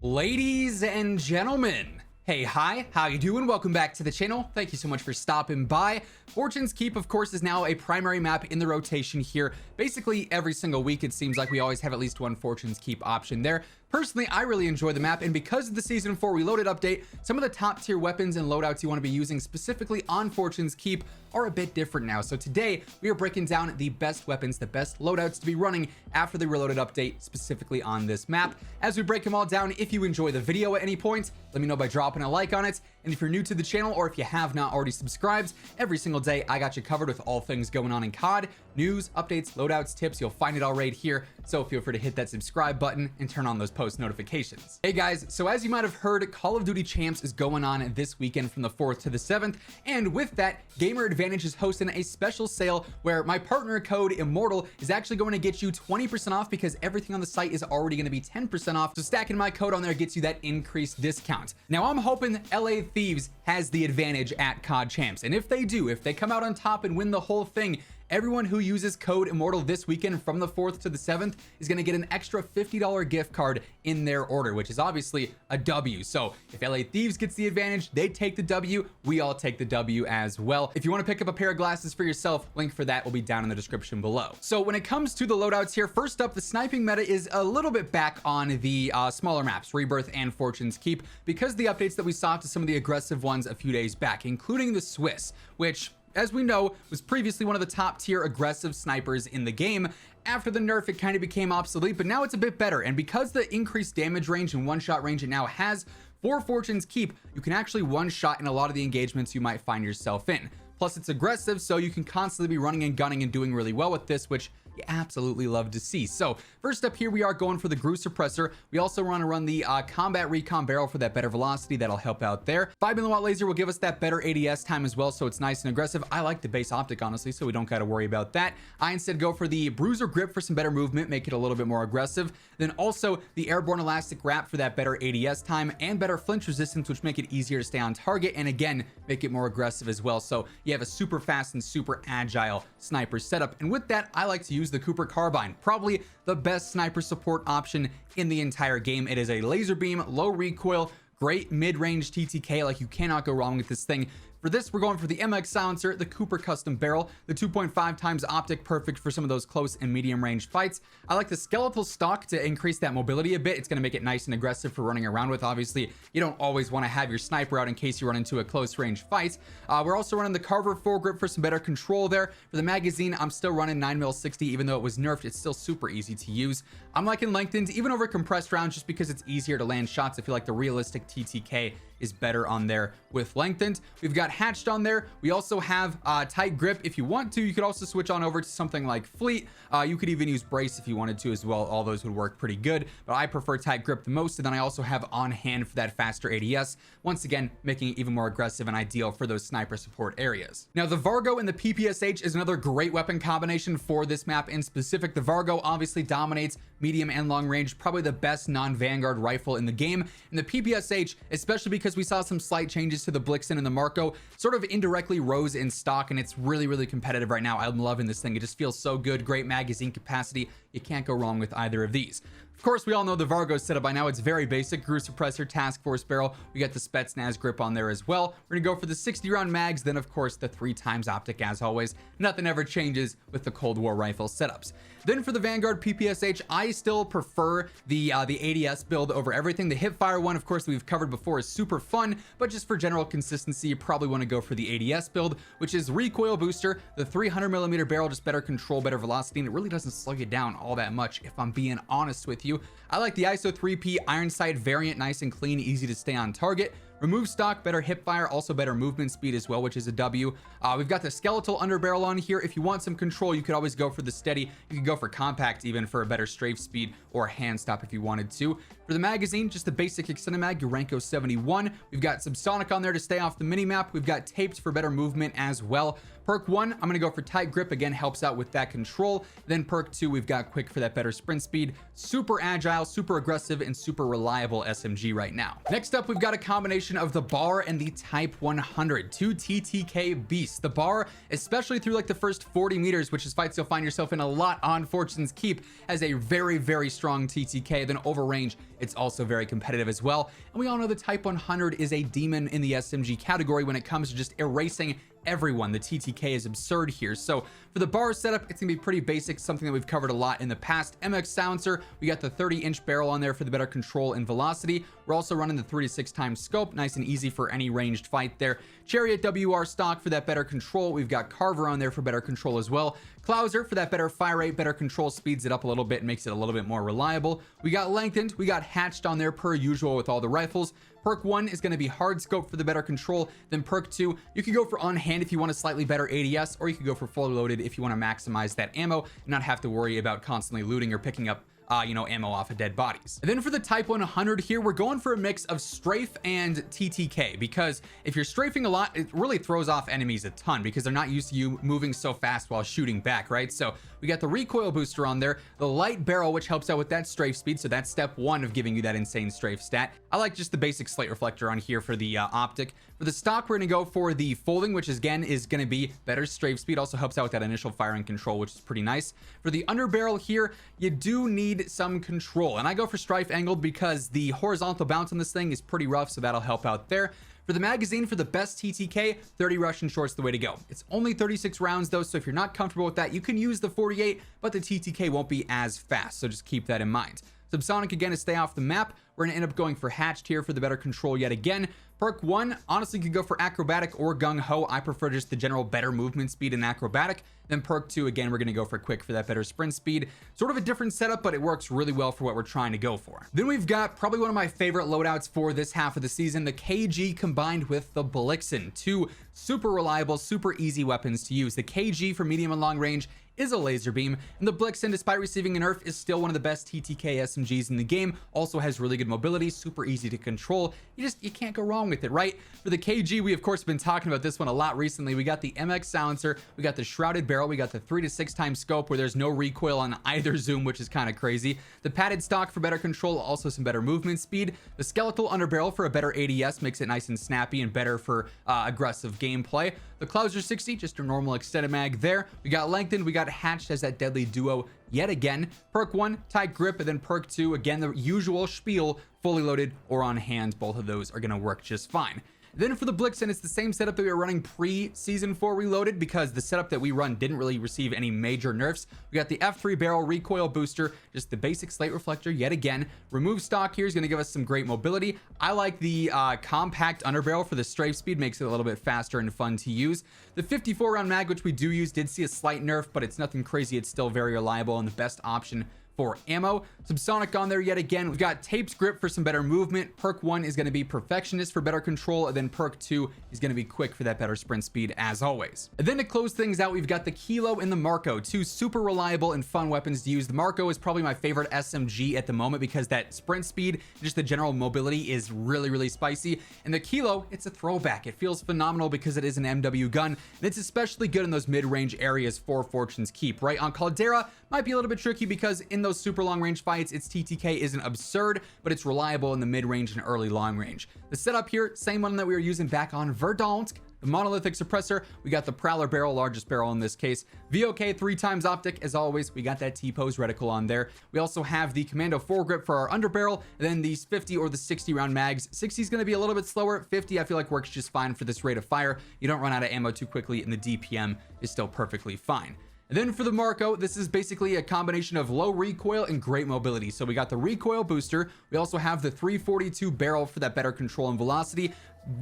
Ladies and gentlemen, hey, hi, how you doing? Welcome back to the channel. Thank you so much for stopping by. Fortune's Keep, of course, is now a primary map in the rotation here. Basically, every single week, it seems like we always have at least one Fortune's Keep option there. Personally, I really enjoy the map, and because of the Season 4 Reloaded update, some of the top tier weapons and loadouts you want to be using specifically on Fortune's Keep are a bit different now. So today, we are breaking down the best weapons, the best loadouts to be running after the Reloaded update, specifically on this map. As we break them all down, if you enjoy the video at any point, let me know by dropping a like on it. And if you're new to the channel, or if you have not already subscribed, every single day I got you covered with all things going on in COD, news, updates, loadouts, tips. You'll find it all right here. So feel free to hit that subscribe button and turn on those post notifications. Hey guys, so as you might have heard, Call of Duty Champs is going on this weekend from the 4th to the 7th. And with that, Gamer Advantage is hosting a special sale where my partner code WhosImmortal is actually going to get you 20% off because everything on the site is already going to be 10% off. So stacking my code on there gets you that increased discount. Now I'm hoping LA Thieves has the advantage at COD Champs. And if they do, if they come out on top and win the whole thing, everyone who uses code WhosImmortal this weekend from the 4th to the 7th is going to get an extra $50 gift card in their order, which is obviously a W. So if LA Thieves gets the advantage, they take the W, we all take the W as well. If you want to pick up a pair of glasses for yourself, link for that will be down in the description below. So when it comes to the loadouts here, first up, the sniping meta is a little bit back on the smaller maps, Rebirth and Fortune's Keep, because the updates that we saw to some of the aggressive ones a few days back, including the Swiss, which, as we know, was previously one of the top tier aggressive snipers in the game. After the nerf, it kind of became obsolete, but now it's a bit better. And because the increased damage range and one-shot range it now has for Fortune's Keep, you can actually one-shot in a lot of the engagements you might find yourself in. Plus, it's aggressive, so you can constantly be running and gunning and doing really well with this, which you absolutely love to see. So first up here, we are going for the Grew Suppressor. We also want to run the Combat Recon Barrel for that better velocity. That'll help out there. 5 milliwatt laser will give us that better ADS time as well, so it's nice and aggressive. I like the base optic, honestly, so we don't got to worry about that. I instead go for the Bruiser Grip for some better movement, make it a little bit more aggressive. Then also the Airborne Elastic Wrap for that better ADS time and better flinch resistance, which make it easier to stay on target, and again, make it more aggressive as well. So you have a super fast and super agile sniper setup. And with that, I like to use the Cooper Carbine, probably the best sniper support option in the entire game. It is a laser beam, low recoil, great mid-range TTK. Like, you cannot go wrong with this thing. For this, we're going for the MX silencer, the Cooper custom barrel, the 2.5 times optic, perfect for some of those close and medium range fights. I like the skeletal stock to increase that mobility a bit. It's going to make it nice and aggressive for running around with. Obviously, you don't always want to have your sniper out in case you run into a close range fight. We're also running the Carver foregrip for some better control there. For the magazine, I'm still running 9mm60, even though it was nerfed. It's still super easy to use. I'm liking lengthened, even over compressed rounds, just because it's easier to land shots. I feel like the realistic TTK is better on there with lengthened. We've got hatched on there. We also have tight grip. If you want to, you could also switch on over to something like fleet. You could even use brace if you wanted to as well. All those would work pretty good, but I prefer tight grip the most. And then I also have on hand for that faster ADS, once again making it even more aggressive and ideal for those sniper support areas. Now the Vargo and the PPSH is another great weapon combination for this map in specific. The Vargo obviously dominates medium and long range, probably the best non-Vanguard rifle in the game. And the PPSH, especially because we saw some slight changes to the Blixen and the Marco, sort of indirectly rose in stock, and it's really, really competitive right now. I'm loving this thing. It just feels so good. Great magazine capacity. You can't go wrong with either of these. Of course, we all know the Vargo setup by now. It's very basic. Grew Suppressor, Task Force Barrel. We got the Spetsnaz grip on there as well. We're gonna go for the 60 round mags, then of course the 3 times optic as always. Nothing ever changes with the Cold War rifle setups. Then for the Vanguard PPSH, I still prefer the ADS build over everything. The hipfire one, of course, that we've covered before, is super fun, but just for general consistency, you probably want to go for the ADS build, which is recoil booster, the 300mm barrel, just better control, better velocity, and it really doesn't slow you down all that much, if I'm being honest with you. I like the ISO 3P iron sight variant, nice and clean, easy to stay on target. Remove stock, better hip fire, also better movement speed as well, which is a W. We've got the skeletal underbarrel on here. If you want some control, you could always go for the steady. You could go for compact even for a better strafe speed, or hand stop if you wanted to. For the magazine, just the basic extended mag, Urenco 71. We've got subsonic on there to stay off the mini map. We've got taped for better movement as well. Perk 1, I'm going to go for tight grip, again helps out with that control. Then perk 2, we've got quick for that better sprint speed. Super agile, super aggressive, and super reliable SMG right now. Next up, we've got a combination of the bar and the Type 100, two TTK beasts. The bar, especially through like the first 40 meters, which is fights you'll find yourself in a lot on Fortune's Keep, has a very strong TTK. Then over range, it's also very competitive as well. And we all know the Type 100 is a demon in the SMG category when it comes to just erasing everyone. The TTK is absurd here. So for the bar setup, it's gonna be pretty basic, something that we've covered a lot in the past. MX silencer, we got the 30-inch barrel on there for the better control and velocity. We're also running the 3 to 6 times scope, nice and easy for any ranged fight there. Chariot WR stock for that better control. We've got Carver on there for better control as well. Clouser for that better fire rate, better control, speeds it up a little bit and makes it a little bit more reliable. We got lengthened, we got hatched on there per usual with all the rifles. Perk 1 is going to be hard scope for the better control. Then perk 2, you can go for on hand if you want a slightly better ADS, or you can go for fully loaded if you want to maximize that ammo and not have to worry about constantly looting or picking up ammo off of dead bodies. And then for the Type 100 here, we're going for a mix of strafe and TTK, because if you're strafing a lot, it really throws off enemies a ton because they're not used to you moving so fast while shooting back, right? So we got the recoil booster on there, the light barrel, which helps out with that strafe speed. So that's step 1 of giving you that insane strafe stat. I like just the basic slate reflector on here for the optic. For the stock, we're gonna go for the folding, which again is gonna be better strafe speed. Also helps out with that initial firing control, which is pretty nice. For the underbarrel here, you do need some control, and I go for strife angled because the horizontal bounce on this thing is pretty rough, so that'll help out there. For the magazine, for the best TTK, 30 Russian short's the way to go. It's only 36 rounds though, so if you're not comfortable with that, you can use the 48, but the TTK won't be as fast, so just keep that in mind. Subsonic again to stay off the map. We're gonna end up going for hatched here for the better control yet again. Perk 1, honestly, could go for acrobatic or gung-ho. I prefer just the general better movement speed in acrobatic. Then perk 2, again, we're gonna go for quick for that better sprint speed. Sort of a different setup, but it works really well for what we're trying to go for. Then we've got probably one of my favorite loadouts for this half of the season, the KG combined with the Blixen. Two super reliable, super easy weapons to use. The KG for medium and long range is a laser beam, and the Blixen, despite receiving a nerf, is still one of the best TTK SMGs in the game. Also has really good mobility, super easy to control. You can't go wrong with it, right? For the KG, we of course have been talking about this one a lot recently. We got the MX silencer, we got the shrouded barrel, we got the 3 to 6 times scope where there's no recoil on either zoom, which is kind of crazy. The padded stock for better control, also some better movement speed. The skeletal underbarrel for a better ADS, makes it nice and snappy and better for aggressive gameplay. The Clouser 60, just a normal extended mag there. We got lengthened, we got hatched as that deadly duo yet again. Perk 1, tight grip, and then perk 2, again, the usual spiel, fully loaded or on hand. Both of those are gonna work just fine. Then for the Blixen, it's the same setup that we were running pre-Season 4 Reloaded, because the setup that we run didn't really receive any major nerfs. We got the F3 barrel recoil booster, just the basic slate reflector yet again. Remove stock here is going to give us some great mobility. I like the compact underbarrel for the strafe speed, makes it a little bit faster and fun to use. The 54 round mag, which we do use, did see a slight nerf, but it's nothing crazy. It's still very reliable and the best option for ammo. Subsonic on there yet again. We've got Tapes grip for some better movement. Perk 1 is going to be Perfectionist for better control, and then perk 2 is going to be Quick for that better sprint speed as always. And then to close things out, we've got the Kilo and the Marco, two super reliable and fun weapons to use. The Marco is probably my favorite SMG at the moment because that sprint speed, just the general mobility is really spicy. And the Kilo, it's a throwback. It feels phenomenal because it is an MW gun, and it's especially good in those mid-range areas for Fortune's Keep, right? On Caldera, might be a little bit tricky because in those super long range fights, its TTK isn't absurd, but it's reliable in the mid range and early long range. The setup here, same one that we were using back on Verdansk. The monolithic suppressor, we got the Prowler barrel, largest barrel in this case. VOK 3 times optic, as always, we got that T-pose reticle on there. We also have the Commando foregrip for our underbarrel, and then these 50 or the 60 round mags. 60 is going to be a little bit slower. 50 I feel like works just fine for this rate of fire. You don't run out of ammo too quickly, and the DPM is still perfectly fine. And then for the Marco, this is basically a combination of low recoil and great mobility. So we got the recoil booster. We also have the 342 barrel for that better control and velocity.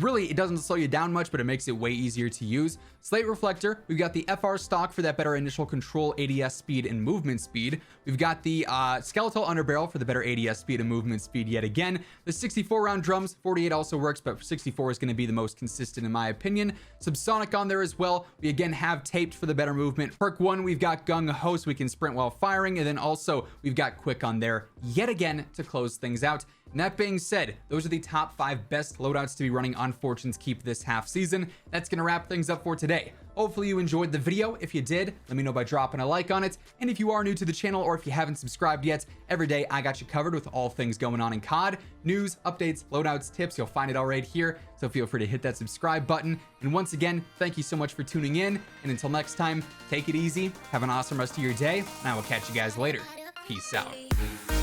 Really, it doesn't slow you down much, but it makes it way easier to use. Slate reflector, we've got the FR stock for that better initial control, ADS speed, and movement speed. We've got the skeletal underbarrel for the better ADS speed and movement speed yet again. The 64 round drums, 48 also works, but 64 is going to be the most consistent in my opinion. Subsonic on there as well. We again have taped for the better movement. Perk 1, we've got gung ho, so we can sprint while firing, and then also we've got quick on there yet again to close things out. And that being said, those are the top 5 best loadouts to be running on Fortune's Keep this half season. That's gonna wrap things up for today. Hopefully you enjoyed the video. If you did, let me know by dropping a like on it. And if you are new to the channel or if you haven't subscribed yet, every day I got you covered with all things going on in COD. News, updates, loadouts, tips, you'll find it all right here. So feel free to hit that subscribe button. And once again, thank you so much for tuning in. And until next time, take it easy, have an awesome rest of your day, and I will catch you guys later. Peace out.